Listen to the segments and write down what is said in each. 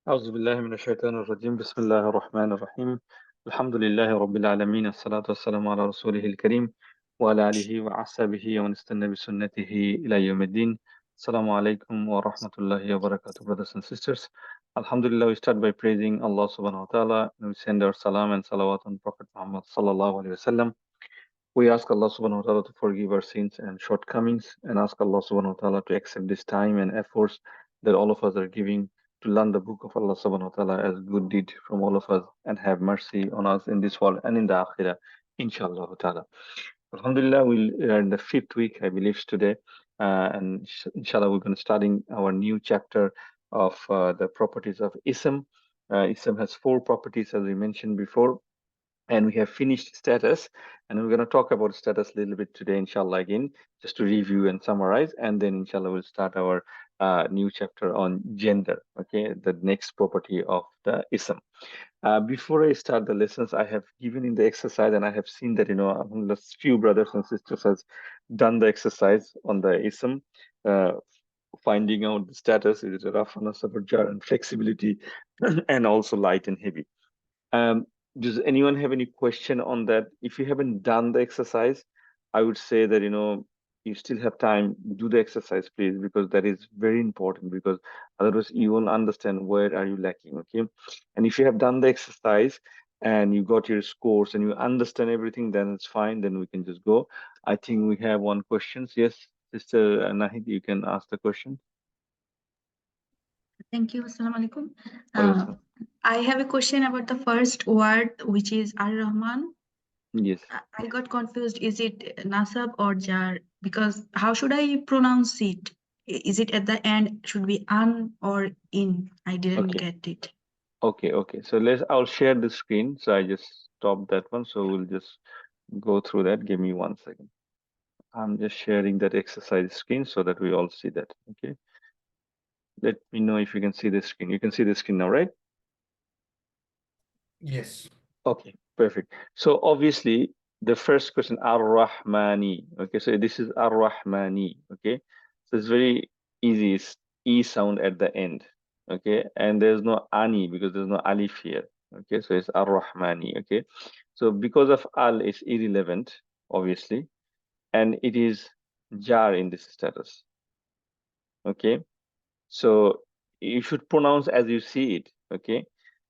أعوذ بالله من الشيطان الرجيم بسم الله الرحمن الرحيم الحمد لله رب العالمين الصلاة والسلام على رسوله الكريم وعلى آله وأصحابه ومن استنى بسنته إلى يوم الدين. Assalamu alaikum wa rahmatullahi wa barakatuh, brothers and sisters. Alhamdulillah, we start by praising Allah subhanahu wa ta'ala, and we send our salam and salawat on Prophet Muhammad sallallahu alaihi wasallam. We ask Allah subhanahu wa ta'ala to forgive our sins and shortcomings, and ask Allah subhanahu wa ta'ala to accept this time and efforts that all of us are giving to learn the book of Allah subhanahu wa ta'ala as good deed from all of us, and have mercy on us in this world and in the akhirah, inshallah ta'ala. Alhamdulillah, we are in the 5th week, I believe, today, and inshallah we're going to starting our new chapter of the properties of ism. Ism has 4 properties, as we mentioned before, and we have finished status, and we're going to talk about status a little bit today, inshallah, again, just to review and summarize, and then inshallah we'll start our new chapter on gender, okay, the next property of the ism. Before I start the lessons, I have given in the exercise, and I have seen that, the few brothers and sisters has done the exercise on the ism, finding out the status. Is it a roughness, a jar, and flexibility, and also light and heavy. Um, does anyone have any question on that? If you haven't done the exercise, I would say that, you still have time, do the exercise, please, because that is very important, because otherwise you won't understand where are you lacking, okay? And if you have done the exercise and you got your scores and you understand everything, then it's fine, then we can just go. I think we have one question. Yes, Sister Nahid, you can ask the question. Thank you. Assalamu alaikum. Welcome. I have a question about the first word, which is Ar-Rahman. Yes. I got confused. Is it Nasab or Jar? Because how should I pronounce it? Is it at the end? Should be an or in? I didn't Okay. get it. Okay. So I'll share the screen. So I just stopped that one. So we'll just go through that. Give me 1 second. I'm just sharing that exercise screen so that we all see that. Okay. Let me know if you can see the screen. You can see the screen now, right? Yes. Okay, perfect. So obviously the first question, Ar-Rahmani. Okay, so this is Ar-Rahmani. Okay. So it's very easy. It's E sound at the end. Okay. And there's no Ani because there's no Alif here. Okay. So it's Ar-Rahmani. Okay. So because of Al, it's irrelevant, obviously. And it is Jar in this status. Okay. So you should pronounce as you see it. Okay.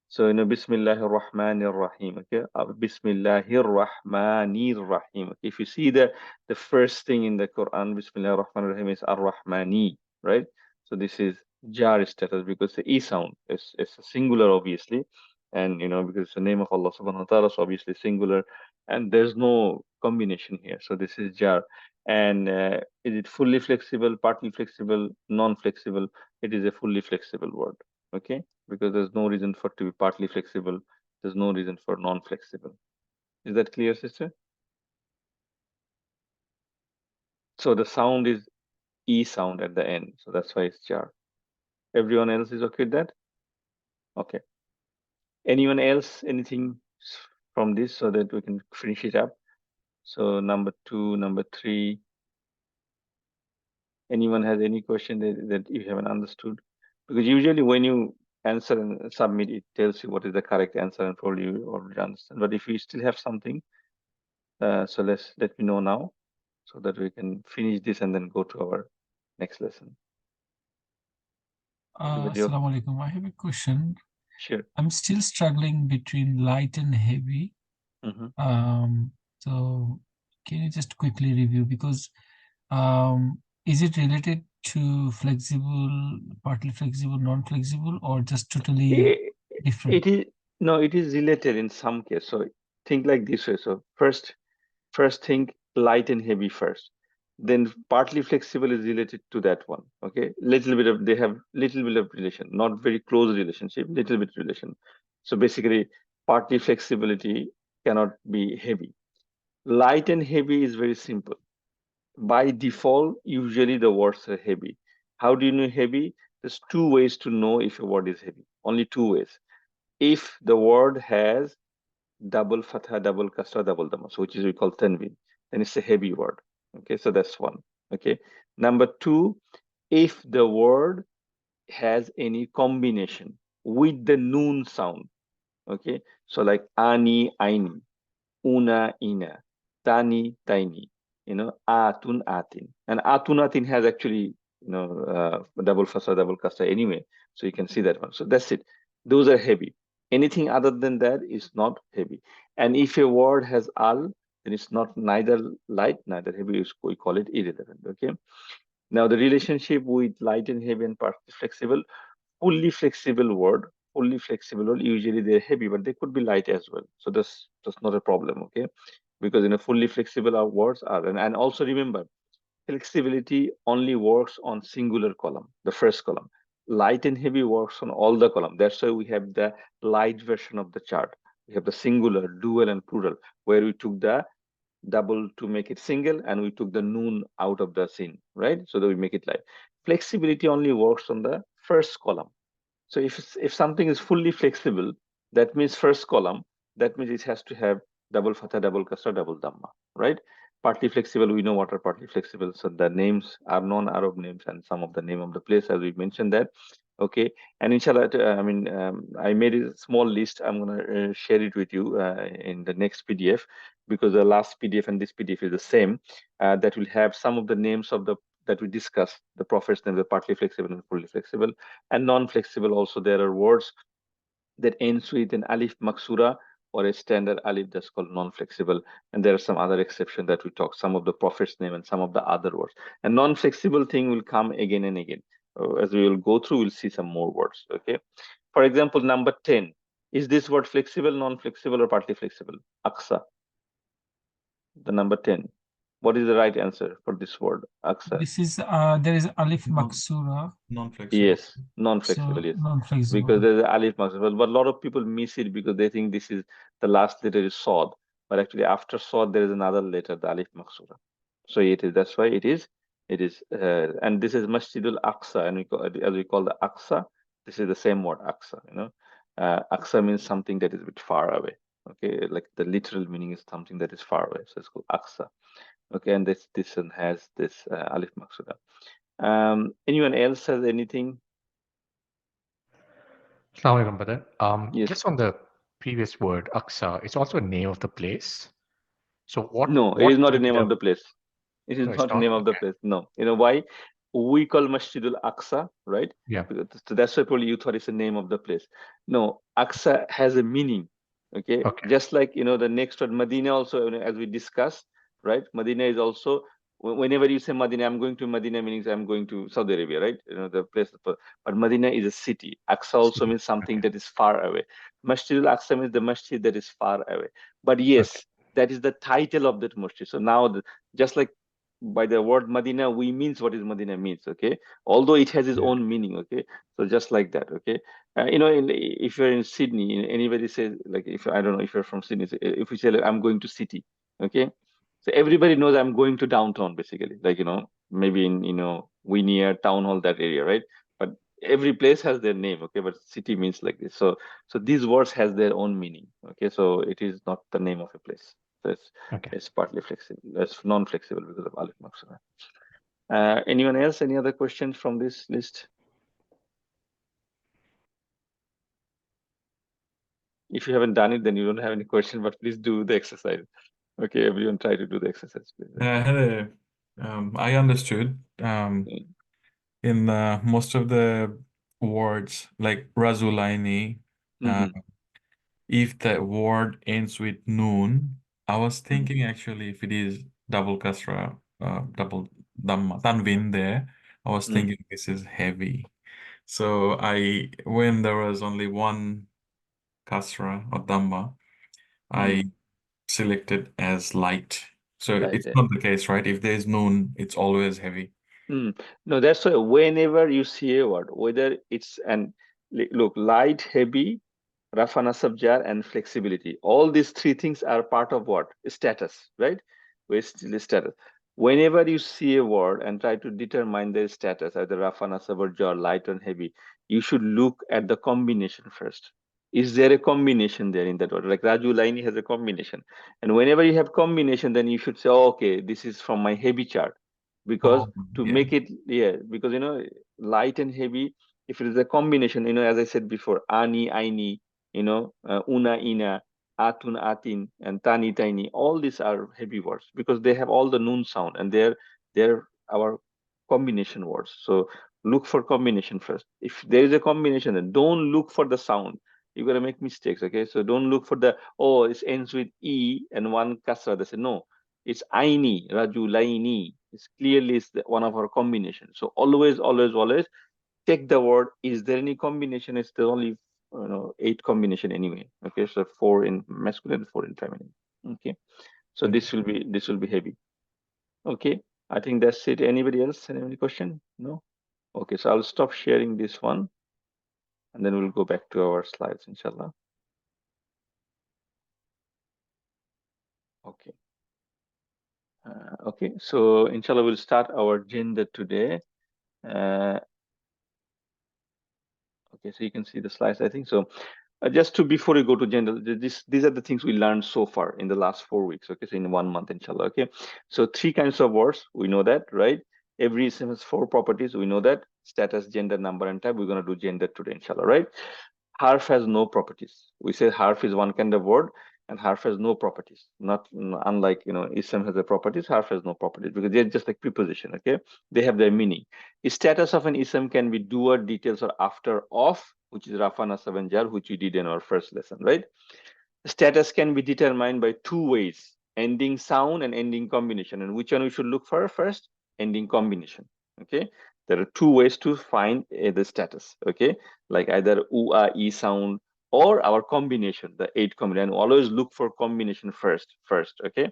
So, Bismillahir Rahmanir Rahim. Okay. Bismillahir Rahmanir Rahim. Okay. If you see the first thing in the Quran, Bismillahir Rahmanir Rahim is Ar-Rahmani, right? So this is jar status because the E sound is a singular, obviously. And, because it's the name of Allah subhanahu wa ta'ala, so obviously singular. And there's no combination here. So this is jar. And is it fully flexible, partly flexible, non-flexible? It is a fully flexible word. Okay. Because there's no reason for it to be partly flexible. There's no reason for non-flexible. Is that clear, sister? So the sound is E sound at the end. So that's why it's jar. Everyone else is okay with that? Okay. Anyone else, anything from this so that we can finish it up? So number 2, number 3. Anyone has any question that you haven't understood? Because usually when you answer and submit, it tells you what is the correct answer and probably you already understand. But if you still have something, so let me know now so that we can finish this and then go to our next lesson. Assalamu alaikum. I have a question. Sure. I'm still struggling between light and heavy. So can you just quickly review, because is it related to flexible, partly flexible, non-flexible, or just totally different? It is related in some case. So think like this way. So first think light and heavy first. Then partly flexible is related to that one. Okay, they have little bit of relation, not very close relationship, little bit relation. So basically, partly flexibility cannot be heavy. Light and heavy is very simple. By default, usually the words are heavy. How do you know heavy? There's 2 ways to know if a word is heavy. Only 2 ways. If the word has double fatha, double kasra, double dhamma, so which is we call tanween, then it's a heavy word. Okay, so that's one. Okay. Number 2, if the word has any combination, with the noon sound. Okay, so like ani, aini, una, ina, tani, tiny, atun, atin. And atun, atin has actually, double fasa, double kasa anyway. So you can see that one. So that's it. Those are heavy. Anything other than that is not heavy. And if a word has al, then it's not neither light, neither heavy. We call it irrelevant. Okay. Now the relationship with light and heavy and partly flexible, fully flexible word, usually they're heavy, but they could be light as well. So that's not a problem, okay? Because fully flexible our words are, and also remember, flexibility only works on singular column, the first column. Light and heavy works on all the column. That's why we have the light version of the chart. We have the singular, dual, and plural, where we took the double to make it single, and we took the noon out of the scene, right? So that we make it light. Flexibility only works on the first column. So if something is fully flexible, that means first column, that means it has to have double fatha, double kasra, double dhamma, right? Partly flexible, we know what are partly flexible. So the names are non-Arab names and some of the name of the place, as we mentioned that. Okay, and inshallah, I made a small list. I'm gonna share it with you in the next PDF, because the last PDF and this PDF is the same. That will have some of the names of the that we discussed, the prophets names, the partly flexible and fully flexible. And non-flexible also, there are words that ends with an alif maksura or a standard alif, that's called non-flexible. And there are some other exceptions that we talk, some of the prophet's name and some of the other words. And non-flexible thing will come again and again. As we will go through, we'll see some more words. Okay. For example, number 10. Is this word flexible, non-flexible, or partly flexible? Aksa. The number 10. What is the right answer for this word, aksa? This is there is alif maksura. Non-flexible. Yes, non-flexible, So yes. non-flexible. Because there's a alif maksura, but a lot of people miss it because they think this is the last letter is sod, but actually after sod there is another letter, the alif maksura. So it is, that's why it is, and this is Masjidul Aqsa, and as we call the Aqsa, this is the same word, Aqsa. Aqsa means something that is a bit far away. Okay, like the literal meaning is something that is far away, so it's called Aqsa. Okay, and this one has this alif maksura. Anyone else has anything? Assalamu alaikum, brother. Yes. Just on the previous word, Aqsa, it's also a name of the place. So what? No, it is not a could be name of the place. It is No, it's not a not. name of the Okay. place. No. You know why? We call Masjidul Aqsa, right? Yeah. So that's why probably you thought it's the name of the place. No, Aqsa has a meaning. Okay. Okay. Just like, the next word, Medina also, as we discussed, right? Medina is also, whenever you say Medina, I'm going to Medina, means I'm going to Saudi Arabia, right? The place. But Medina is a city. Aqsa also means something Okay. that is far away. Masjidul Aqsa means the masjid that is far away. But Okay. yes, that is the title of that masjid. So now, just like by the word Medina, we means what is Medina means, okay? Although it has its Yeah. own meaning, okay? So just like that, okay? If you're in Sydney, anybody says, like, if I don't know if you're from Sydney, if we say, like, I'm going to city, okay? So everybody knows I'm going to downtown, basically, like, maybe in, Wynyard, Town Hall, that area, right? But every place has their name, okay? But city means like this. So these words has their own meaning, okay? So it is not the name of a place. So Okay. it's partly flexible. It's non-flexible because of alif maksura. Anyone else? Any other questions from this list? If you haven't done it, then you don't have any question. But please do the exercise. Okay, everyone, try to do the exercise, please. I understood. In most of the words, like Razulaini, if the word ends with noon, I was thinking actually if it is double kasra, double dhamma, tanvin there, I was thinking this is heavy. So when there was only one kasra or dhamma, I selected as light. So Light, it's not the case, right? If there's noon, it's always heavy. No, that's why whenever you see a word, whether it's look, light, heavy, Rafa Nasab Jar, and flexibility. All these three things are part of what? Status, right? We're still status. Whenever you see a word and try to determine their status, either Rafa Nasab or Jar, light and heavy, you should look at the combination first. Is there a combination there in that word? Like Raju Laini has a combination. And whenever you have combination, then you should say, oh, okay, this is from my heavy chart. Because to yeah. make it, because light and heavy, If it is a combination, as I said before, ani, aini, una, ina, atun, atin, and tani, tiny, all these are heavy words because they have all the noon sound and they're our combination words. So look for combination first. If there is a combination, then don't look for the sound. You're gonna make mistakes, okay? So don't look for it ends with E and one kasra. They say no, it's aini, rajulaini. It's clearly one of our combinations. So always, always, always check the word. Is there any combination? It's the only 8 combination anyway. Okay, so 4 in masculine, 4 in feminine. Okay, so Okay. this will be heavy. Okay, I think that's it. Anybody else? Any question? No. Okay, so I'll stop sharing this one, and then we'll go back to our slides, inshallah. Okay. Okay, so inshallah we'll start our gender today. Okay, so you can see the slides, I think. So before we go to gender, these are the things we learned so far in the last 4 weeks. Okay, so in 1 month, inshallah. Okay, so 3 kinds of words, we know that, right? Every isim has 4 properties, we know that. Status, gender, number, and type. We're going to do gender today, inshallah, right? Harf has no properties. We say harf is one kind of word, and harf has no properties. Not unlike ism has a properties, harf has no properties because they're just like preposition. Okay, they have their meaning. The status of an ism can be doer, details, or after of, which is rafa, nasab, and jar, which we did in our first lesson, right? Status can be determined by 2 ways: ending sound and ending combination. And which one we should look for first? Ending combination. Okay, there are 2 ways to find the status. Okay, like either u, a, e sound or our combination, the 8 combination. Always look for combination first. Okay,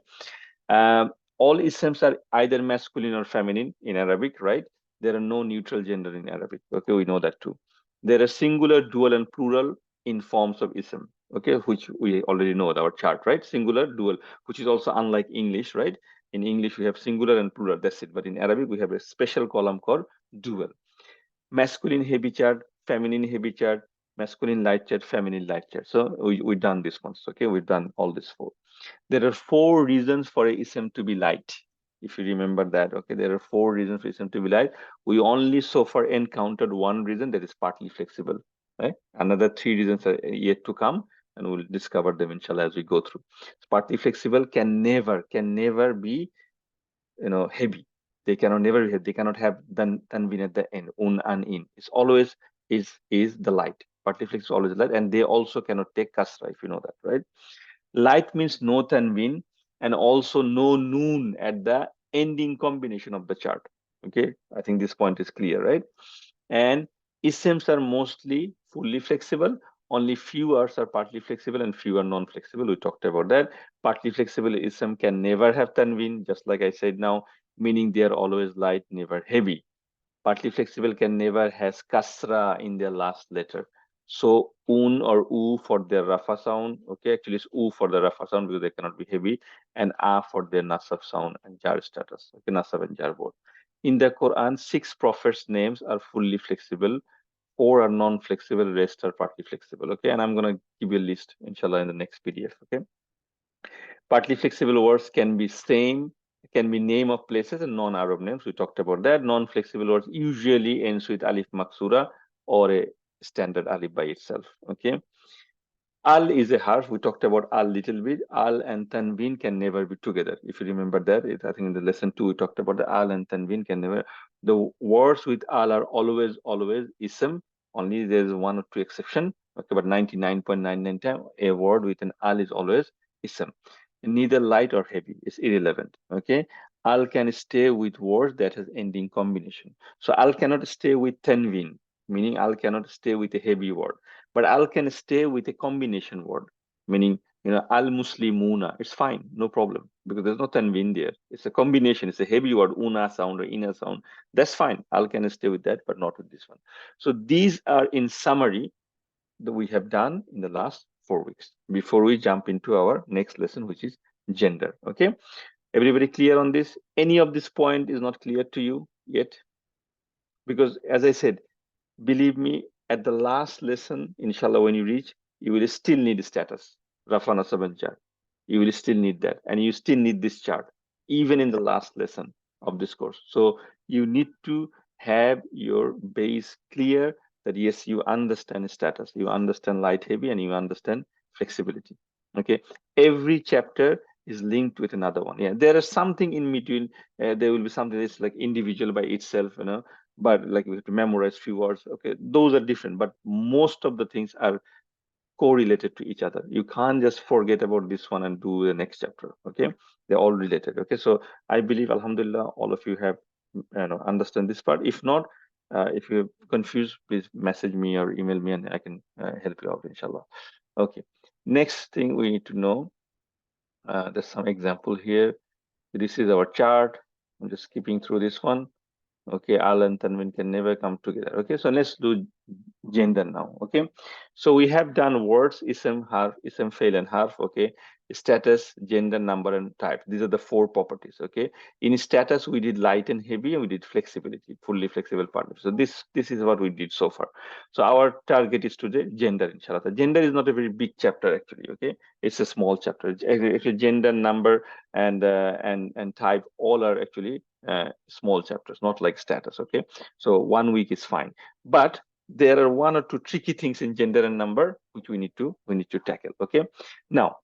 all isms are either masculine or feminine in Arabic, right? There are no neutral gender in Arabic. Okay, we know that too. There are singular, dual, and plural in forms of ism. Okay, which we already know our chart, right? Singular, dual, which is also unlike English, right? In English, we have singular and plural, that's it. But in Arabic, we have a special column called dual. Masculine heavy chart, feminine heavy chart, masculine light chart, feminine light chart. So we've done this once, okay? We've done all these 4. There are 4 reasons for a ism to be light. If you remember that, okay, there are 4 reasons for ism to be light. We only so far encountered 1 reason, that is partly flexible, right? Another 3 reasons are yet to come, and we'll discover them inshallah as we go through. Partly flexible can never be heavy. They cannot have tanween at the end, un and in. It's always is the light. Partly flexible is always light, and they also cannot take kasra, if you know that, right? Light means no tanween and also no noon at the ending combination of the chart. Okay, I think this point is clear, right? And isms are mostly fully flexible. Only few are partly flexible and few are non-flexible. We talked about that. Partly flexible ism can never have tanween, just like I said now, meaning they are always light, never heavy. Partly flexible can never has kasra in their last letter. So un or u for their rafa sound. Okay, actually it's u for the rafa sound because they cannot be heavy, and a for their nasab sound and jar status. Okay, nasab and jar both. In the Quran, 6 prophets' names are fully flexible, 4 are non-flexible, rest are partly flexible. Okay, and I'm gonna give you a list, inshallah, in the next PDF. Okay. Partly flexible words can be name of places and non-Arab names. We talked about that. Non-flexible words usually ends with alif maksura or a standard alif by itself. Okay. Al is a harf. We talked about al little bit. Al and tanween can never be together. If you remember that, I think in the lesson 2 we talked about the al and tanween can never. The words with al are always ism. Only there's 1 or 2 exception. Okay, but 99.99 times a word with an al is always ism. Neither light or heavy. It's irrelevant. Okay. Al can stay with words that has ending combination. So al cannot stay with tanween, meaning al cannot stay with a heavy word. But al can stay with a combination word, meaning al muslimuna. It's fine, no problem, because there's no tanween there. It's a combination. It's a heavy word, una sound or ina sound. That's fine. Al can stay with that, but not with this one. So these are in summary that we have done in the last 4 weeks before we jump into our next lesson, which is gender. Okay, everybody clear on this? Any of this point is not clear to you yet? Because as I said, believe me, at the last lesson, inshallah, when you reach, you will still need status, Rafa Nasab and Jar. You will still need that. And you still need this chart, even in the last lesson of this course. So you need to have your base clear that yes, you understand status, you understand light heavy, and you understand flexibility. Okay, every chapter is linked with another one. Yeah, there is something in between. There will be something that's like individual by itself, but like we have to memorize few words. Okay, those are different, but most of the things are correlated to each other. You can't just forget about this one and do the next chapter. Okay, they're all related. Okay, so I believe, alhamdulillah, all of you have understand this part. If not, if you're confused, please message me or email me and I can help you out, inshallah. Okay, next thing we need to know, there's some example here. This is our chart. I'm just skipping through this one. Okay, Al and Tanvin can never come together. Okay, so let's do gender now. Okay, so we have done words, ism, harf, ism, fail, and harf. Okay, status, gender, number, and type. These are the 4 properties. Okay, in status we did light and heavy, and we did flexibility, fully flexible partner. So this is what we did so far. So our target is today gender, inshallah. The gender is not a very big chapter actually. Okay, it's a small chapter. Actually, gender, number, and type all are actually small chapters, not like status. Okay, so 1 week is fine, but there are 1 or 2 tricky things in gender and number which we need to tackle. Okay, now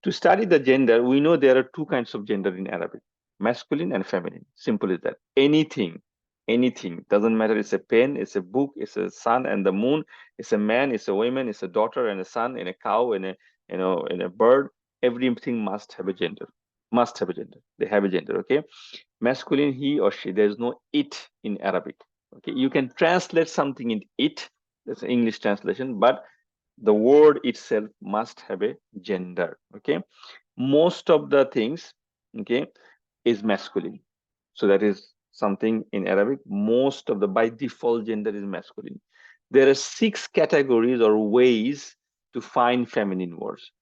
to study the gender, we know there are 2 kinds of gender in Arabic: masculine and feminine. Simple as that. Anything doesn't matter. It's a pen, it's a book, it's a sun and the moon, it's a man, it's a woman, it's a daughter and a son, and a cow, and a bird. Everything must have a gender. They have a gender. Okay, masculine, he or she. There's no it in Arabic. Okay, you can translate something in it. That's an English translation, but the word itself must have a gender. Okay, most of the things, okay, is masculine. So that is something in Arabic. Most of the by default gender is masculine. There are 6 categories or ways to find feminine words.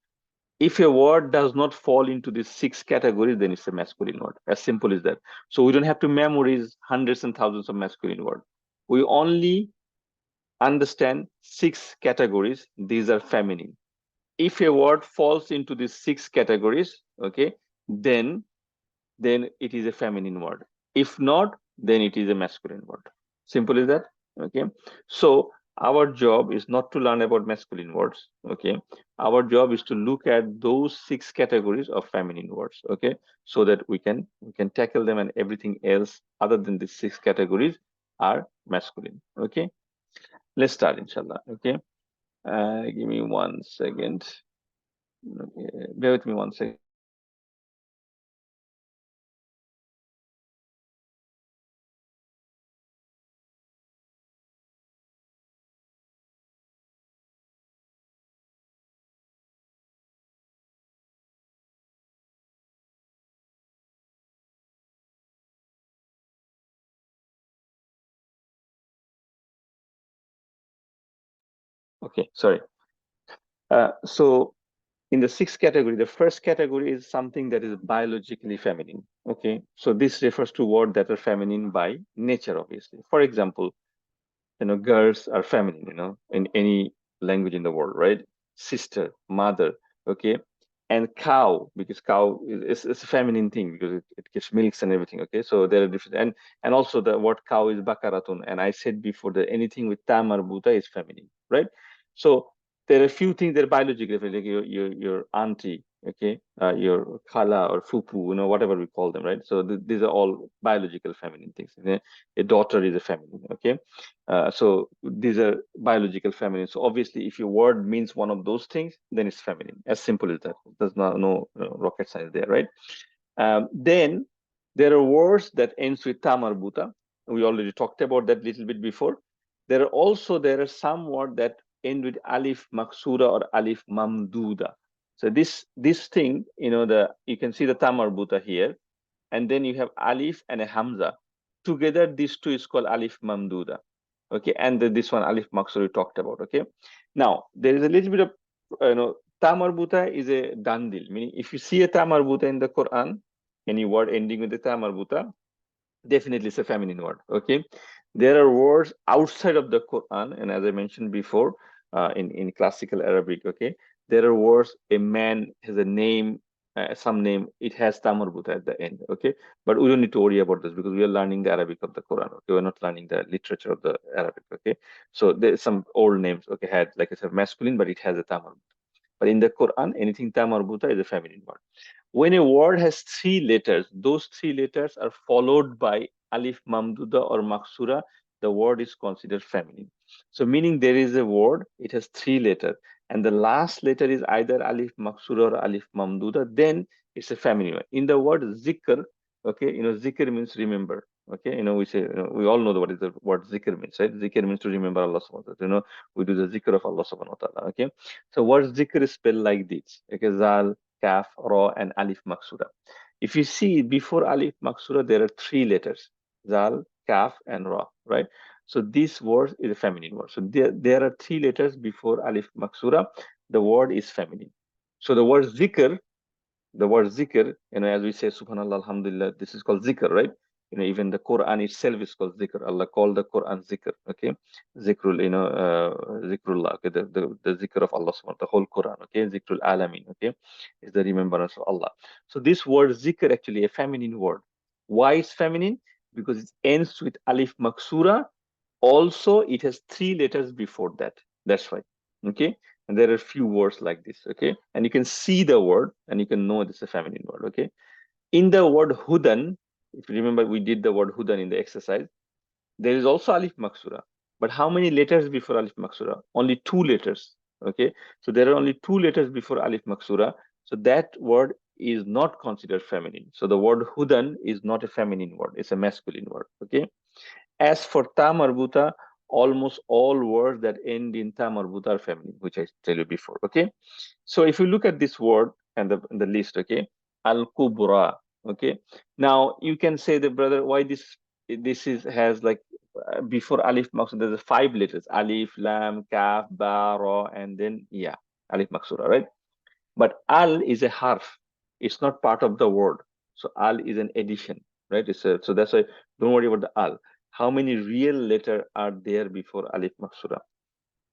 If a word does not fall into these 6 categories, then it's a masculine word. As simple as that. So we don't have to memorize hundreds and thousands of masculine words. We only understand 6 categories. These are feminine. If a word falls into these 6 categories, okay, then it is a feminine word. If not, then it is a masculine word. Simple as that. Okay, so our job is not to learn about masculine words. Okay, our job is to look at those 6 categories of feminine words. Okay, so that we can tackle them, and everything else other than these 6 categories are masculine. Okay, let's start, inshallah. Okay, give me 1 second. Okay, bear with me 1 second. Okay, sorry. So in the 6th category, the first category is something that is biologically feminine. Okay, so this refers to words that are feminine by nature, obviously. For example, girls are feminine, in any language in the world, right? Sister, mother, okay? And cow, because cow is a feminine thing because it gives milks and everything, okay? So there are different, and also the word cow is bakaratun. And I said before that anything with ta marbuta is feminine, right? So there are a few things that are biologically, like your auntie, okay, your khala or fupu, whatever we call them, right? So these are all biological feminine things. A daughter is a feminine, okay? So these are biological feminine. So obviously, if your word means one of those things, then it's feminine. As simple as that. There's no rocket science there, right? Then there are words that ends with ta marbuta. We already talked about that a little bit before. There are some words that end with alif maksura or alif mamduda. So this thing, you can see the ta marbuta here, and then you have alif and a hamza. Together, these 2 is called alif mamduda. Okay, and this one alif maksura we talked about. Okay, now there is a little bit of ta marbuta is a dandil, meaning if you see a ta marbuta in the Quran, any word ending with the ta marbuta, definitely it's a feminine word. Okay, there are words outside of the Quran, and as I mentioned before, in classical Arabic, okay, there are words, a man has a name some name, it has ta marbuta at the end, okay? But we don't need to worry about this because we are learning the Arabic of the Quran, okay? We're not learning the literature of the Arabic, okay? So there's some old names, okay, had, like I said, masculine, but it has a ta marbuta. But in the Quran, anything ta marbuta is a feminine word. When a word has 3 letters, those 3 letters are followed by alif mamduda or maksura, the word is considered feminine. So meaning there is a word, it has 3 letters, and the last letter is either alif maksura or alif mamduda, then it's a feminine word. In the word zikr, okay, zikr means remember. Okay, we say, we all know what is the word zikr means, right? Zikr means to remember Allah subhanahu wa ta'ala. We do the zikr of Allah subhanahu wa ta'ala. Okay, so word zikr is spelled like this. Okay, zal, kaf, ra, and alif maksura. If you see before alif maksura, there are 3 letters: zal, kaf, and ra, right? So this word is a feminine word. So there are 3 letters before alif maksura. The word is feminine. So the word zikr, as we say, subhanallah, alhamdulillah, this is called zikr, right? Even the Quran itself is called zikr. Allah called the Quran zikr, okay? Zikrul, zikrullah, okay? The zikr of Allah, the whole Quran, okay? Zikrul alamin, okay? Is the remembrance of Allah. So this word zikr actually a feminine word. Why it's feminine? Because it ends with alif maksura. Also, it has 3 letters before that. That's why, okay? And there are a few words like this, okay? And you can see the word and you can know it's a feminine word, okay? In the word hudan, if you remember, we did the word hudan in the exercise. There is also alif maksura. But how many letters before alif maksura? Only 2 letters, okay? So there are only 2 letters before alif maksura. So that word is not considered feminine. So the word hudan is not a feminine word. It's a masculine word, okay? As for ta marbuta, almost all words that end in ta marbuta are feminine, which I tell you before, okay? So if you look at this word and the list, okay, al-kubra, okay? Now you can say that, brother, why this has like before alif maksura, there's 5 letters: alif, lam, kaf, ba, ra, and then yeah, alif maksura, right? But al is a harf; it's not part of the word. So al is an addition, right? So that's why don't worry about the al. How many real letters are there before alif maksura?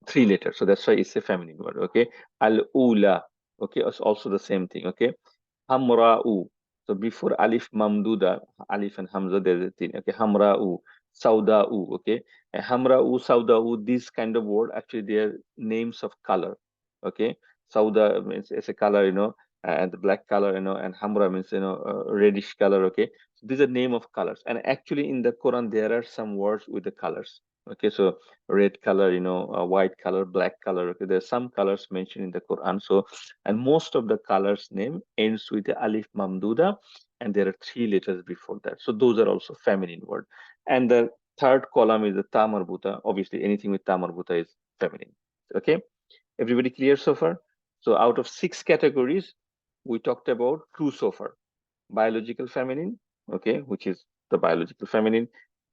3 letters. So that's why it's a feminine word. Okay, al ula. Okay, it's also the same thing. Okay, hamra'u. So before alif mamduda, alif and hamza, there's a thing. Okay, hamra'u, sauda'u. Okay, and hamra'u, sauda'u. These kind of word actually they are names of color. Okay, sauda means it's a color, and the black color, and hamra means reddish color. Okay, so these are name of colors, and actually in the Quran there are some words with the colors. Okay, so red color, white color, black color. Okay, there's some colors mentioned in the Quran. So, and most of the colors name ends with the alif mamduda, and there are 3 letters before that. So those are also feminine word. And the third column is the ta marbuta. Obviously, anything with ta marbuta is feminine. Okay, everybody clear so far? So out of 6 categories, we talked about 2 so far: biological feminine, okay, which is the biological feminine,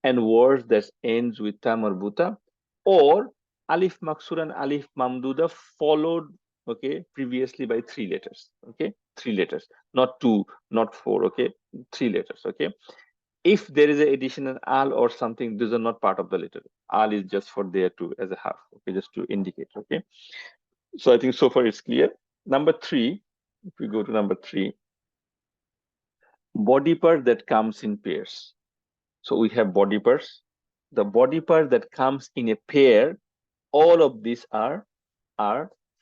and words that ends with ta marbuta, or alif maksur and alif mamduda followed, okay, previously by 3 letters. Okay, 3 letters, not 2, not 4. Okay, 3 letters. Okay, if there is an additional al or something, these are not part of the letter. Al is just for there to as a half. Okay, just to indicate. Okay, so I think so far it's clear. Number 3, if we go to number 3, body part that comes in pairs. So we have body parts. The body part that comes in a pair, all of these are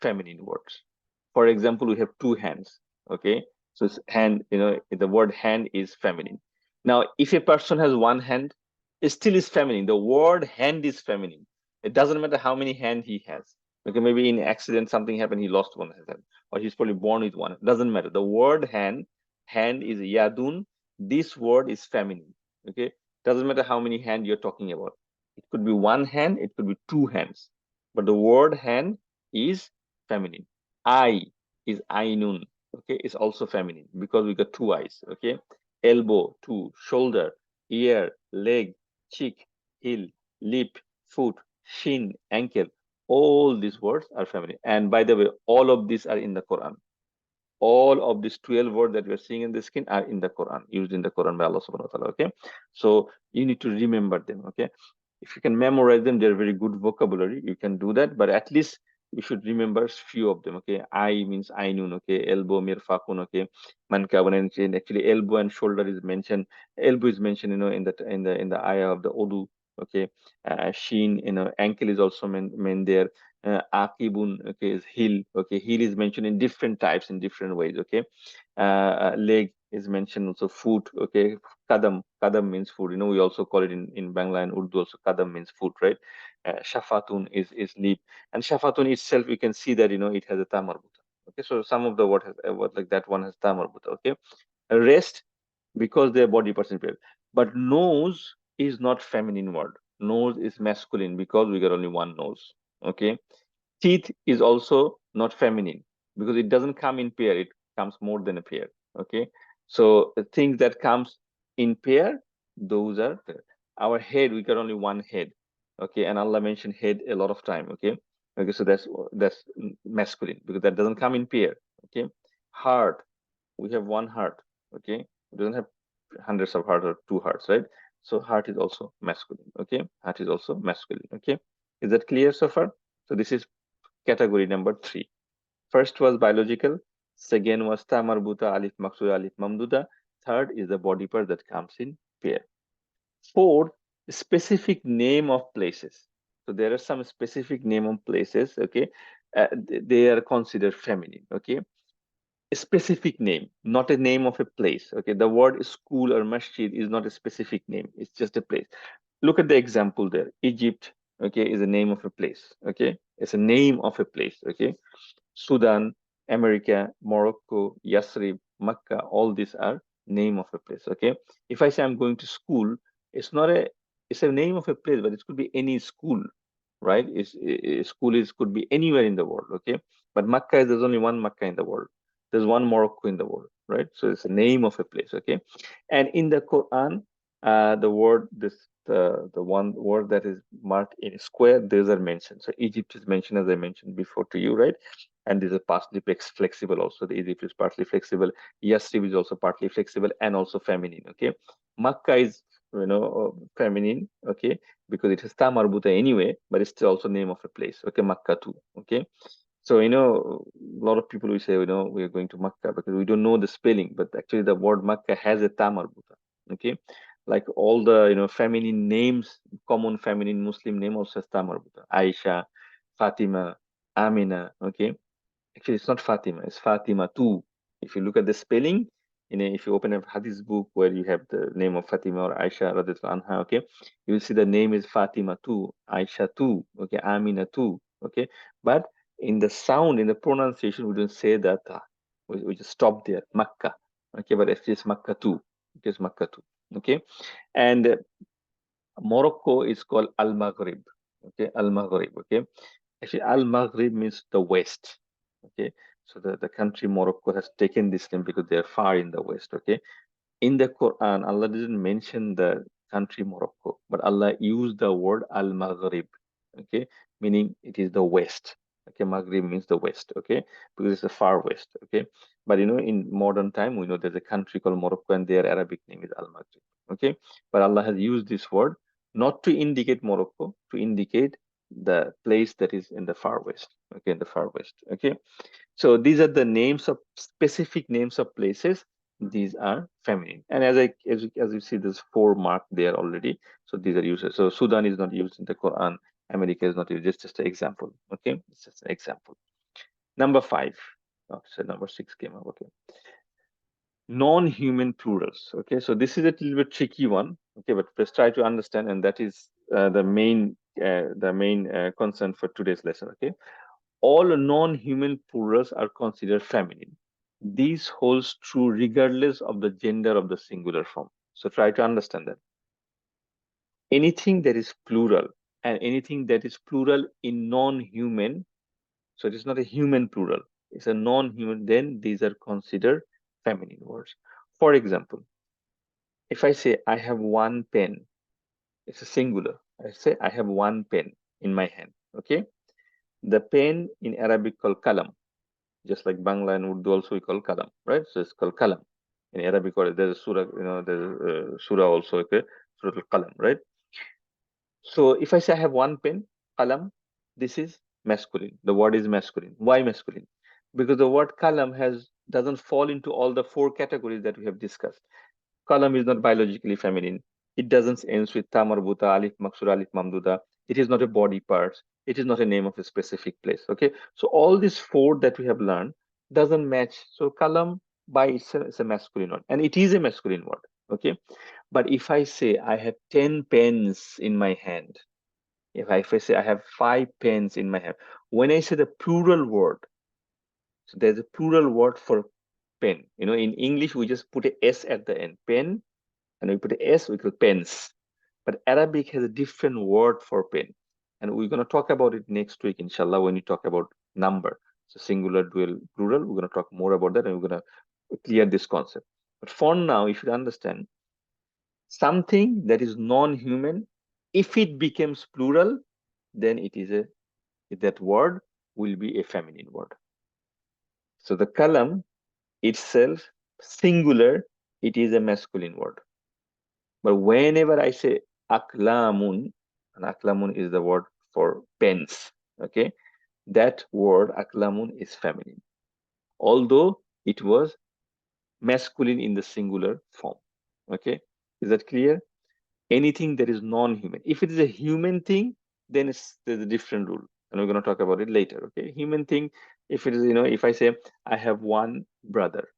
feminine words. For example, we have 2 hands. Okay, so it's hand, the word hand is feminine. Now, if a person has 1 hand, it still is feminine. The word hand is feminine. It doesn't matter how many hands he has. Okay, maybe in accident something happened, he lost 1 hand, or he's probably born with 1. It doesn't matter. The word hand is yadun. This word is feminine. Okay, doesn't matter how many hands you're talking about. It could be 1 hand, it could be 2 hands, but the word hand is feminine. Eye is ainun. Okay, it's also feminine because we got 2 eyes. Okay, elbow, 2, shoulder, ear, leg, cheek, heel, lip, foot, shin, ankle. All these words are feminine. And by the way, all of these are in the Quran. All of these 12 words that we're seeing in the screen are in the Quran, used in the Quran by Allah subhanahu wa ta'ala. Okay, so you need to remember them. Okay, if you can memorize them, they're very good vocabulary. You can do that, but at least we should remember few of them. Okay, I means ainun. Okay, elbow, mirfaqun. Okay, mankabun and chin. Actually, elbow and shoulder is mentioned. Elbow is mentioned, in the ayah of the Odu. Okay, sheen, ankle is also meant there. Akibun, okay, is heel. Okay, heel is mentioned in different types, in different ways. Okay, leg is mentioned also. Foot. Okay, kadam means food. We also call it in Bangla and Urdu also. Kadam means foot, right? Shafatun is lip, and shafatun itself, you can see that it has a tamarbuta. Okay, so some of the word has word like that one has tamarbuta. Okay, rest, because they are body parts in pair. But nose is not feminine word. Nose is masculine because we got only one nose. Okay, teeth is also not feminine because it doesn't come in pair, it comes more than a pair. Okay, so the things that comes in pair, those are our head. We got only one head. Okay, and Allah mentioned head a lot of time. Okay, so that's masculine because that doesn't come in pair. Okay, heart, we have one heart. Okay, it doesn't have hundreds of hearts or two hearts, right? So heart is also masculine. Okay, heart is also masculine. Okay, is that clear so far? So this is category number 3. First was biological. Second was ta marbuta, alif maksuda, alif mamduda. Third is the body part that comes in pair. Fourth, specific name of places. So there are some specific name of places. Okay, they are considered feminine. Okay, a specific name, not a name of a place. Okay, the word school or masjid is not a specific name. It's just a place. Look at the example there. Egypt, okay, is a name of a place. Okay, it's a name of a place. Okay, Sudan, America, Morocco, Yasrib, Mecca, all these are name of a place. Okay, if I say I'm going to school, it's not a it's a name of a place, but it could be any school, right? School could be anywhere in the world. Okay, but Mecca is there's only one Mecca in the world. There's one Morocco in the world, right? So it's a name of a place. Okay, and in the Quran, the word the one word that is marked in square, those are mentioned. So Egypt is mentioned, as I mentioned before to you, right? And this is partly flexible also. The Egypt is partly flexible. Yasrib is also partly flexible and also feminine. Okay, Makkah is feminine. Okay, because it has ta marbuta anyway, but it's still also name of a place. Okay, Makkah too. Okay, so a lot of people will say we are going to Makkah because we don't know the spelling, but actually the word Makkah has a ta marbuta. Okay, like all the feminine names, common feminine Muslim name also has ta marbuta. Aisha, Fatima, Amina. Okay, actually it's not Fatima, it's Fatima too. If you look at the spelling, if you open a hadith book where you have the name of Fatima or Aisha radiallahu anha, okay, you will see the name is Fatima too, Aisha too, okay, Amina too. Okay, but in the sound, in the pronunciation, we don't say that. We just stop there, Makkah. Okay, but actually it's Makkah too. Okay, it's Makkah too. Okay, and Morocco is called Al Maghrib. Okay, Al Maghrib. Okay, actually Al Maghrib means the west. Okay, so the country Morocco has taken this name because they are far in the west. Okay, in the Quran, Allah didn't mention the country Morocco, but Allah used the word Al Maghrib. Okay, meaning it is the west. Okay, Maghrib means the west. Okay, because it's the far west. Okay, but in modern time, we know there's a country called Morocco, and their Arabic name is Al Maghrib. Okay, but Allah has used this word not to indicate Morocco, to indicate the place that is in the far west. Okay, in the far west. Okay, so these are the names of specific names of places. These are feminine, and as you see, there's 4 marked there already. So these are used. So Sudan is not used in the Quran. America is not used. It's just an example. Okay, it's just an example. Number 5. Oh, so number 6 came up. Okay, non-human plurals. Okay, so this is a little bit tricky one. Okay, but let's try to understand, and that is the main concern for today's lesson. Okay, all non-human plurals are considered feminine. This holds true regardless of the gender of the singular form. So try to understand that. Anything that is plural and anything that is plural in non-human, so it is not a human plural, it's a non-human, then these are considered feminine words. For example, if I say I have one pen, it's a singular. I say I have one pen in my hand. Okay, the pen in Arabic called kalam, just like Bangla and Urdu also we call kalam, right? So it's called kalam. In Arabic, or there's a surah, there's a surah also, okay, surah al-qalam, right? So if I say I have one pen, qalam, this is masculine. The word is masculine. Why masculine? Because the word kalam doesn't fall into all the 4 categories that we have discussed. Kalam is not biologically feminine. It doesn't end with ta marbuta, alif maksura, alif mamduda. It is not a body part. It is not a name of a specific place. Okay, so all these 4 that we have learned doesn't match. So kalam by itself is a masculine word, and it is a masculine word. Okay, but if I say I have 10 pens in my hand, if I say I have 5 pens in my hand, when I say the plural word, so there's a plural word for pen. You know, in English we just put a s at the end, pen, and we put a s, we call pens. But Arabic has a different word for pen, and we're going to talk about it next week, inshallah, when we talk about number. So singular, dual, plural. We're going to talk more about that, and we're going to clear this concept. But for now, you should understand something that is non-human, if it becomes plural, then it is that word will be a feminine word. So the kalam itself, singular, it is a masculine word. But whenever I say aklamun, and aklamun is the word for pens, okay, that word aklamun is feminine, although it was masculine in the singular form. Okay, is that clear? Anything that is non-human, if it is a human thing, then there's a different rule, and we're going to talk about it later. Okay, human thing, if it is, you know, if I say I have one brother,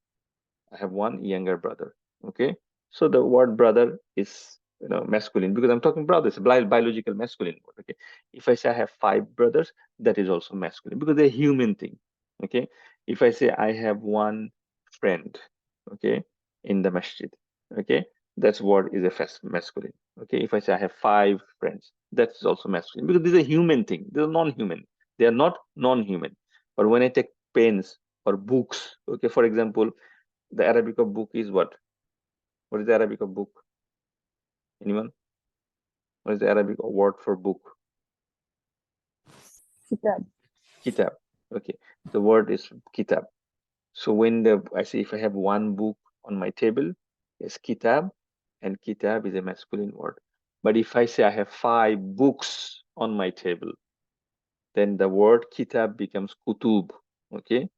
I have one younger brother. Okay, so the word brother is, you know, masculine because I'm talking brothers, biological masculine word. Okay, if I say I have 5 brothers, that is also masculine because they're human thing. Okay, if I say I have one friend, okay, in the masjid, okay, that's word is a masculine. Okay, if I say I have 5 friends, that's also masculine because these are human thing. They're non-human. They are not non-human. But when I take pens or books, okay, for example, the Arabic of book is what? What is the Arabic of book? Anyone? What is the Arabic word for book? Kitab. Kitab. Okay, the word is kitab. So when I say if I have one book on my table, it's kitab, and kitab is a masculine word. But if I say I have 5 books on my table, then the word kitab becomes kutub. Okay,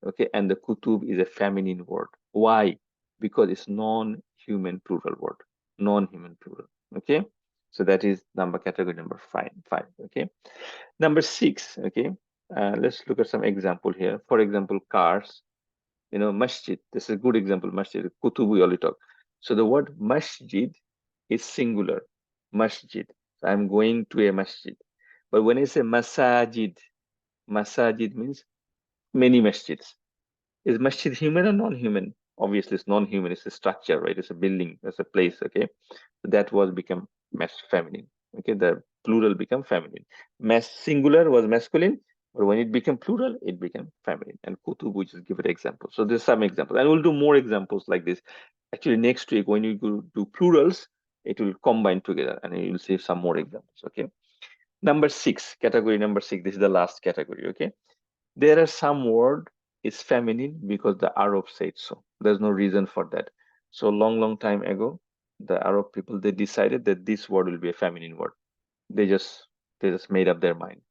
okay, and the kutub is a feminine word. Why? Because it's non-human plural word, non-human plural. Okay, so that is category number five. Okay, number 6. Okay, let's look at some example here. For example, cars. You know, masjid. This is a good example. Masjid, kutub, we already talk. So the word masjid is singular. Masjid. So I'm going to a masjid. But when I say masajid, masajid means many masjids. Is masjid human or non-human? Obviously, it's non-human. It's a structure, right? It's a building. It's a place. Okay, so that was become feminine. Okay, the plural become feminine. Singular was masculine, but when it became plural, it became feminine. And kutub, we just give it example. So there's some examples, and we'll do more examples like this. Actually, next week when you go do plurals, it will combine together, and you'll see some more examples. Okay. Number 6, category number 6. This is the last category. Okay. There are some word is feminine because the Arab said so. There's no reason for that. So long time ago, the Arab people, they decided that this word will be a feminine word. They just made up their mind,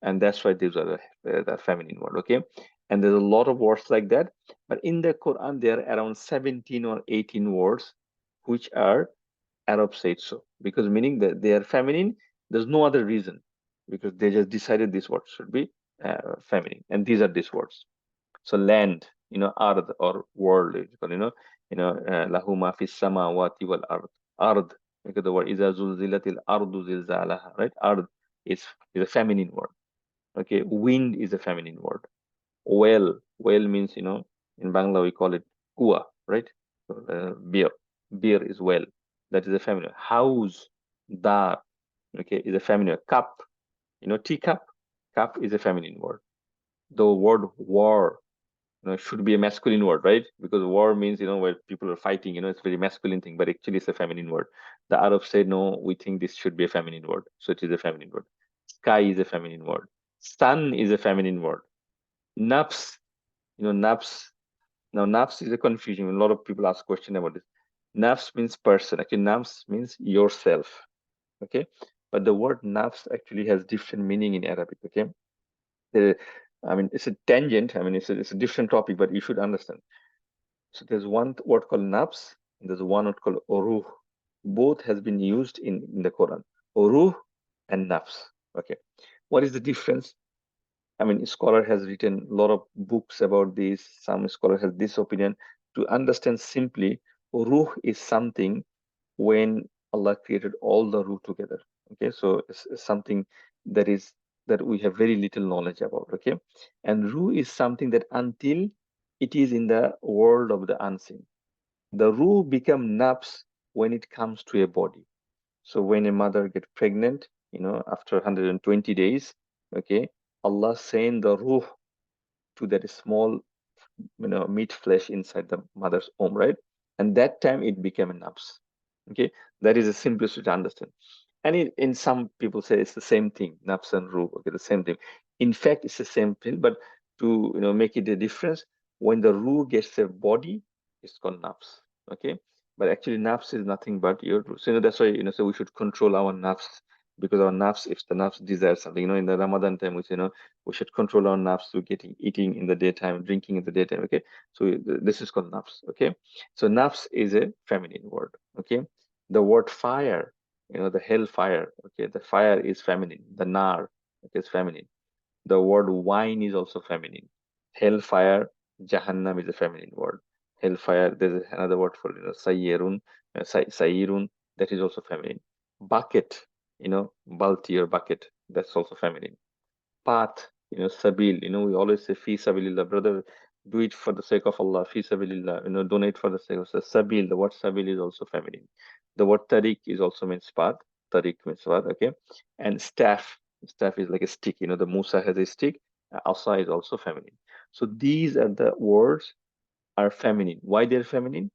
and that's why these are the feminine word. Okay, and there's a lot of words like that. But in the Quran, there are around 17 or 18 words which are Arab said so, because meaning that they are feminine. There's no other reason, because they just decided this word should be feminine, and these are these words. So land, you know, ard or world, lahu ma fis samawati wal ard, because the word iza zulzilatil ardu zilzalaha, right? Ard is a feminine word. Okay, wind is a feminine word. Well means, you know, in Bangla we call it kua, right? Beer is well. That is a feminine. House, dar, okay, is a feminine. Cup, you know, teacup, cup is a feminine word. The word war, you know, should be a masculine word, right? Because war means, you know, where people are fighting, you know, it's a very masculine thing, but actually it's a feminine word. The Arabs said, no, we think this should be a feminine word. So it is a feminine word. Sky is a feminine word. Sun is a feminine word. Nafs, you know, nafs. Now, nafs is a confusion. A lot of people ask question about this. Nafs means person. Actually, nafs means yourself. Okay, but the word nafs actually has different meaning in Arabic. Okay, I mean, it's a tangent. I mean, it's a different topic, but you should understand. So there's one word called nafs, and there's one word called ruh. Both has been used in the Quran. Ruh and nafs. Okay. What is the difference? I mean, scholar has written a lot of books about this. Some scholar has this opinion. To understand simply, ruh is something when Allah created all the ruh together. Okay, so it's something that we have very little knowledge about. Okay, and ruh is something that until it is in the world of the unseen, the ruh become nafs when it comes to a body. So when a mother gets pregnant, after 120 days, okay, Allah send the ruh to that small, meat flesh inside the mother's womb, right? And that time it became a nafs. Okay, that is the simplest way to understand. And in some people say it's the same thing, nafs and ruh. Okay, the same thing. In fact, it's the same thing, but to make it a difference, when the ruh gets a body, it's called nafs. Okay, but actually nafs is nothing but your ruh. So that's why so we should control our nafs, because our nafs, if the nafs desires something, in the Ramadan time, we say, we should control our nafs to eating in the daytime, drinking in the daytime. Okay, so this is called nafs. Okay, so nafs is a feminine word. Okay, the word fire, the hell fire. Okay, the fire is feminine. The nar, okay, is feminine. The word wine is also feminine. Hellfire, Jahannam is a feminine word. Hellfire, there's another word for Sayyirun, Sayyirun, that is also feminine. Bucket, Balti or bucket, that's also feminine. Path, Sabil, we always say Fi Sabilillah, brother, do it for the sake of Allah, Fi Sabilillah, donate for the sake of Sabil. The word Sabil is also feminine. The word Tariq is also means path. Tariq means path, okay? And staff is like a stick, the Musa has a stick. Asa is also feminine. So these are the words are feminine. Why they're feminine?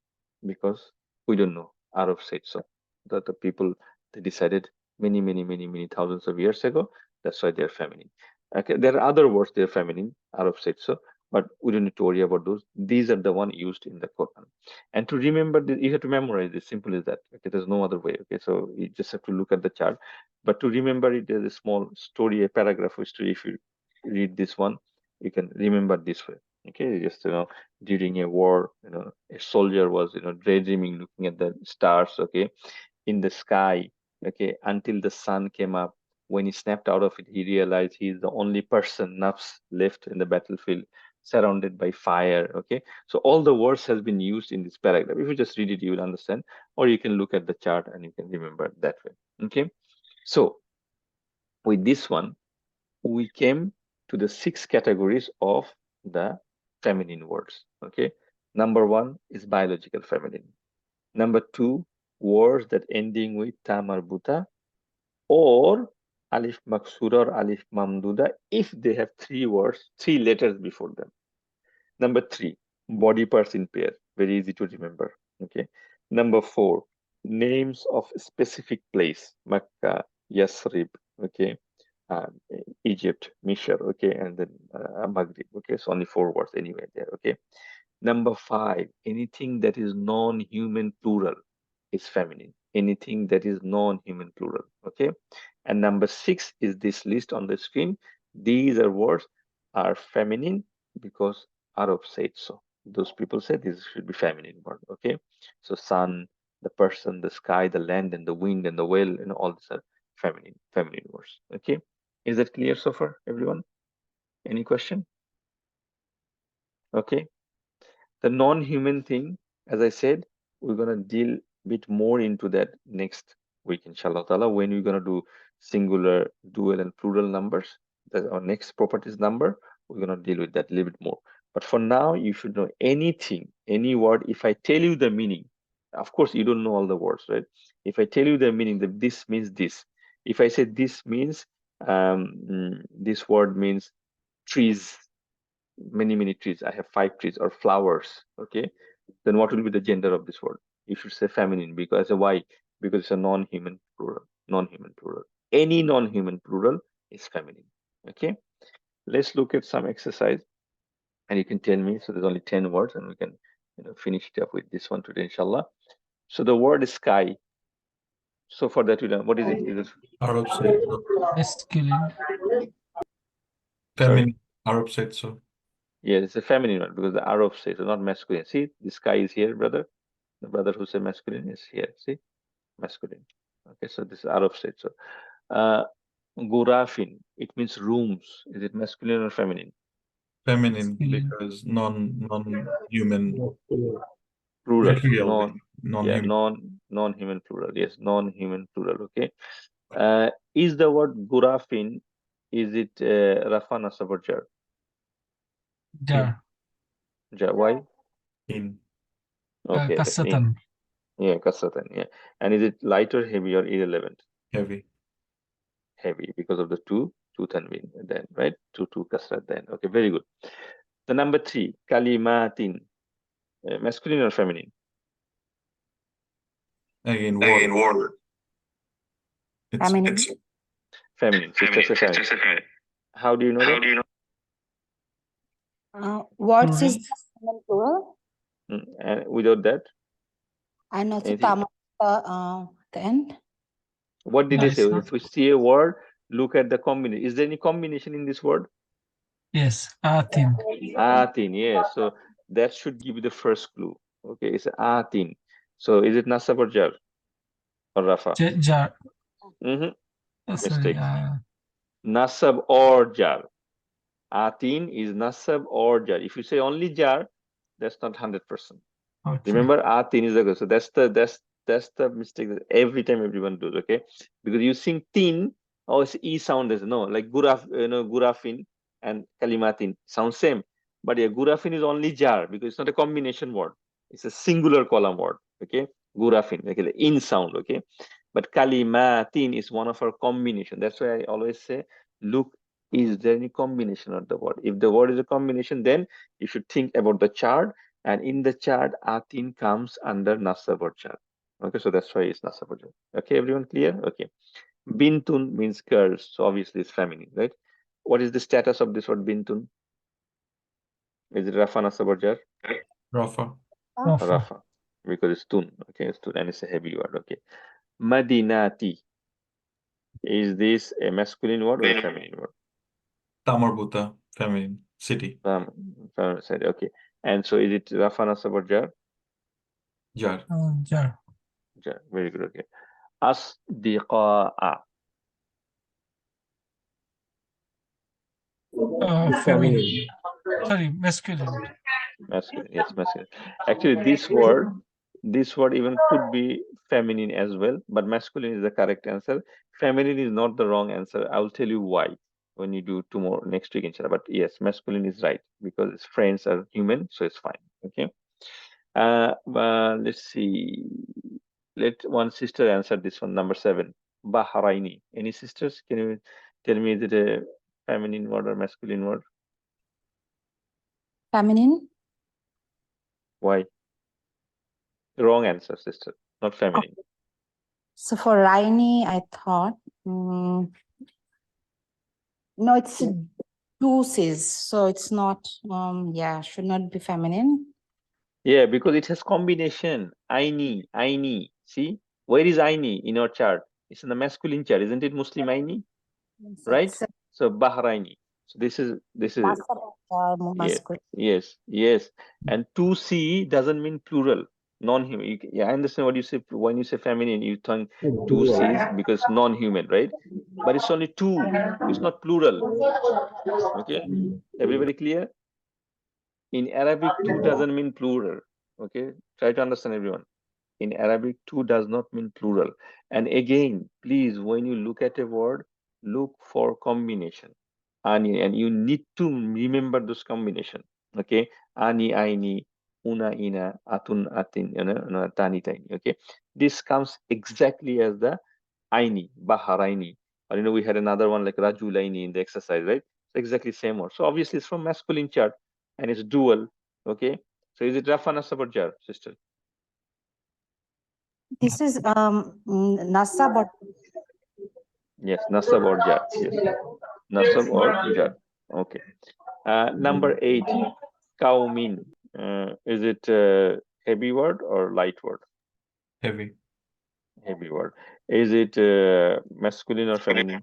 Because we don't know. Arab said so. That the people, they decided many thousands of years ago. That's why they're feminine. Okay, there are other words they're feminine. Arab said so, but we don't need to worry about those. These are the one used in the Quran. And to remember this, you have to memorize it. Simple as that. Okay, there's no other way. Okay, so you just have to look at the chart. But to remember it, there's a small story, a paragraph of story. If you read this one, you can remember this way. Okay, just during a war, a soldier was daydreaming, looking at the stars, okay, in the sky, okay, until the sun came up. When he snapped out of it, he realized he is the only person, nafs, left in the battlefield, surrounded by fire. Okay, so all the words has been used in this paragraph. If you just read it, you will understand, or you can look at the chart and you can remember that way. Okay, so with this one, we came to the 6 categories of the feminine words. Okay, number 1 is biological feminine. Number 2, words that ending with ta marbuta or alif maksura or alif mamduda if they have 3 words, 3 letters before them. Number 3, body parts in pair, very easy to remember. Okay. Number 4, names of specific place, Makkah, Yasrib. Okay. uh, Egypt, Misr, okay, and then Maghrib, okay, so only 4 words anyway there, okay. Number 5, anything that is non-human plural is feminine. Anything that is non-human plural, okay. And number 6 is this list on the screen. These are words are feminine because Arab said so. Those people said this should be feminine word, okay. So sun, the person, the sky, the land, and the wind, and the whale, all these are feminine words, okay. Is that clear so far, everyone? Any question? Okay. The non-human thing, as I said, we're gonna deal a bit more into that next week, inshallah ta'ala, when we're gonna do singular, dual, and plural numbers. That's our next properties number. We're gonna deal with that a little bit more. But for now, you should know anything, any word. If I tell you the meaning, of course, you don't know all the words, right? If I tell you the meaning, that this means this. If I say this means, this word means trees, many trees. I have 5 trees, or flowers, okay. Then what will be the gender of this word? You should say feminine, because why? Because it's a non-human plural. Any non-human plural is feminine. Okay, let's look at some exercise, and you can tell me. So there's only 10 words, and we can finish it up with this one today, inshallah. So the word is sky. So for that, what is it? Is it Arab said so. Masculine. Feminine. Arab said so. Yeah, it's a feminine one because the Arab says so, not masculine. See, this guy is here, brother. The brother who said masculine is here. See, masculine. Okay, so this is Arab said so. Gurafin, it means rooms. Is it masculine or feminine? Feminine, Masculine. because non-human. Plural. Material, non-human. Non-human plural. Yes, non-human plural. Okay. Is the word gurafin, is it rafa nasab or jar? Jar. Jar. Why? In. Okay, that's in. Kasratan. Yeah, kasratan. Yeah. And is it light or heavy or irrelevant? Heavy. Heavy because of the two tanween then, right? Two kasrat then. Okay, very good. The number 3, kalimatin, masculine or feminine? Again, word. It's Feminine. Feminine. Sister say feminine. How do you know that? Words Plural. is feminine plural. And without that, And also anything? the end. What did No, they say? it's not. If we see a word, look at the combination. Is there any combination in this word? Yes. Atin. Atin, yes. So that should give you the first clue. Okay, it's atin. So is it nasab or jar or rafa? Jar. Mistake. Sorry. Nasab or jar. Atin is nasab or jar. If you say only jar, that's not 100%. Okay. Remember, atin is the, so that's the mistake that every time everyone does. Okay, because you sing tin, oh, it's e sound is no, like gurafin and kalimatin sound same, but yeah, gurafin is only jar because it's not a combination word, it's a singular column word. Okay, gurafin, okay, the in sound. Okay, but kalimatin is one of our combination. That's why I always say, look, is there any combination of the word? If the word is a combination, then you should think about the chart, and in the chart atin comes under nasab or jar. Okay, so that's why it's nasab or jar. Okay, everyone clear? Okay, bintun means girls, so obviously it's feminine, right? What is the status of this word bintun? Is it rafa, nasab or jar? Rafa. Rafa, because it's tun. Okay, it's tun and it's a heavy word. Okay, madinati, is this a masculine word or a feminine word? Tamarbuta, feminine. City. Feminine side. Okay, and so is it rafa, nasab or jar? Jar. Jar. Jar. Very good. Okay, asdiqaa, Feminine. Sorry, masculine. masculine. Yes, masculine. Actually, this word even could be feminine as well, but masculine is the correct answer. Feminine is not the wrong answer. I will tell you why when you do tomorrow, next week, inshallah. But yes, masculine is right because its friends are human, so it's fine. Okay. Let's see. Let one sister answer this one. Number 7, Bahraini. Any sisters? Can you tell me, is it a feminine word or masculine word? Feminine. Why? Wrong answer, sister. Not feminine. So for Rainy, I thought, no, it's two C's, so it's not, yeah, should not be feminine. Yeah, because it has combination. Aini. See, where is Aini in our chart? It's in the masculine chart, isn't it? Muslim Aini, right? So Bahraini. So this is it. Yes. And 2C doesn't mean plural, non-human. Yeah, I understand what you say. When you say feminine, you think 2C's because non-human, right? But it's only 2. It's not plural. Okay, everybody clear? In Arabic, 2 doesn't mean plural. Okay, try to understand, everyone. In Arabic, 2 does not mean plural. And again, please, when you look at a word, look for combination. Ani, and you need to remember this combination. Okay, ani, aini, una, ina, atun, atin, tani, tani. Okay, this comes exactly as the aini, baharaini. Or we had another one like rajulaini in the exercise, right? It's exactly same word. So obviously it's from masculine chart and it's dual. Okay, so is it rafa, nasab or jar, sister? This is nasab or Yes, nasab or jar. Yes, nasab or jar. Okay. Number 8, kaumin. Is it a heavy word or light word? Heavy. Heavy word. Is it masculine or feminine?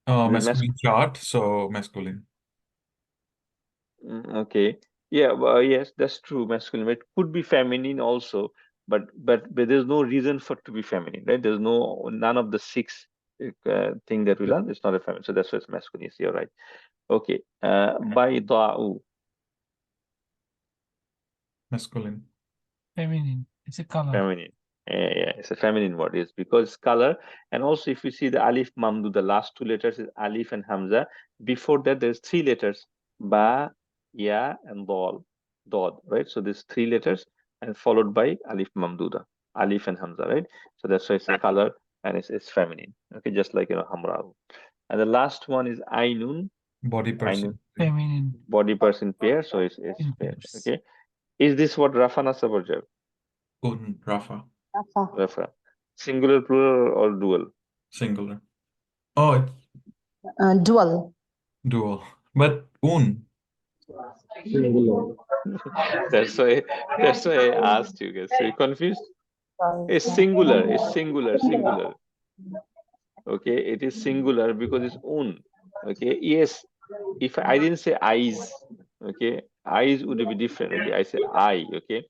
Masculine chart, so masculine. Okay. Yeah, well, yes, that's true. Masculine. It could be feminine also, but there's no reason for it to be feminine, right? There's none of the six thing that we learned. It's not a feminine, so that's why it's masculine. Yes, you're right. Okay. Bayda'u. Masculine. Feminine. It's a color. Feminine. Yeah, it's a feminine word. Yes, because it's color. And also, if you see the alif mamdu, the last two letters is alif and hamza. Before that, there's three letters: ba, ya, and dal. Dod, right? So there's three letters and followed by alif mamduda, alif and hamza, right? So that's why it's a color and it's feminine. Okay, just like hamra. And the last one is ainun. Body Ainun, person. Feminine. body person pair. So it's In pair. pairs. Okay. Is this what Rafa Nasab or Jar? Rafa. Rafa. Singular, plural, or dual? Singular. Oh, it's Dual. dual. But That's why I asked you guys. So you confused? It's singular. It's singular. Okay, it is singular because it's un. Okay, yes. If I didn't say eyes, okay, eyes would be different. Okay, I say I. Okay,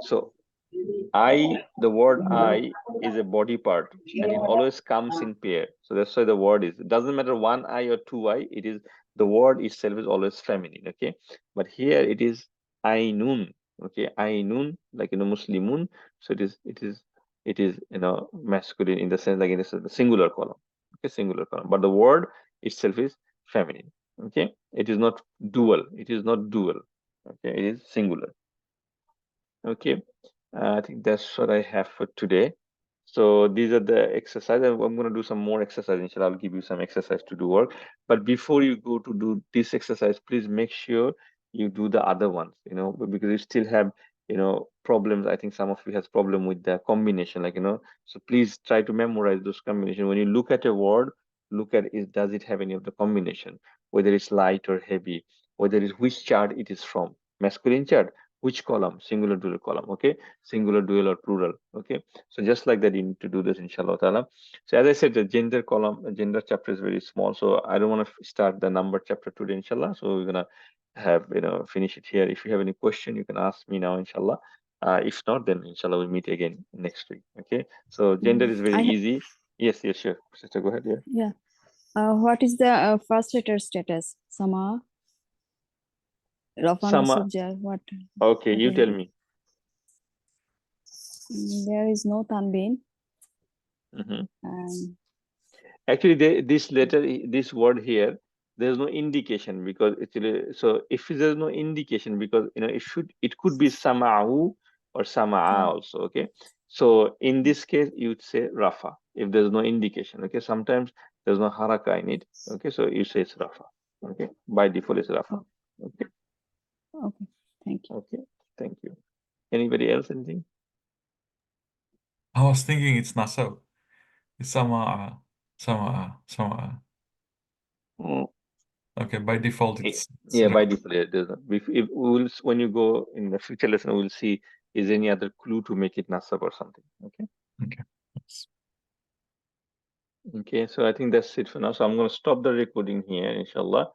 so the word I is a body part and it always comes in pair. So that's why the word is, it doesn't matter one eye or two eye, it is, the word itself is always feminine. Okay. But here it is Ainun. Okay. Ainun, like, Muslimun. So it is, masculine in the sense, like, in the singular column. Okay. Singular column. But the word itself is feminine. Okay. It is not dual. It is not dual. Okay. It is singular. Okay. I think that's what I have for today. So these are the exercises. I'm going to do some more exercise. Inshallah, I'll give you some exercise to do work. But before you go to do this exercise, please make sure you do the other ones, because you still have, problems. I think some of you has problem with the combination, so please try to memorize those combinations. When you look at a word, look at it, does it have any of the combination, whether it's light or heavy, whether it's which chart it is from, masculine chart, which column, singular, dual column, okay, singular, dual, or plural, okay. So just like that, you need to do this, inshallah ta'ala. So as I said, the gender chapter is very small, so I don't want to start the number chapter today, inshallah. So we're gonna have, finish it here. If you have any question, you can ask me now, inshallah. If not, then inshallah we'll meet again next week. Okay. So gender is very easy. Yes, sure. Sister, go ahead. Yeah. What is the first letter status? Sama. Rafa Sama. Nasab Jar. What? Okay, you tell me. There is no tanbin. Actually, this word here, there's no indication, because actually, so if there's no indication, because it could be sama'u or sama'a also. Okay, so in this case you would say rafa if there's no indication. Okay, sometimes there's no haraka in it. Okay, so you say it's rafa. Okay, by default it's rafa. Okay. Okay, thank you. Okay, thank you. Anybody else, anything? I was thinking it's nasab. It's sama'a. Okay, by default it's by default. There's if we'll, when you go in the future lesson, we'll see is any other clue to make it nasab or something. Okay. Okay. Okay, so I think that's it for now. So I'm going to stop the recording here, inshallah.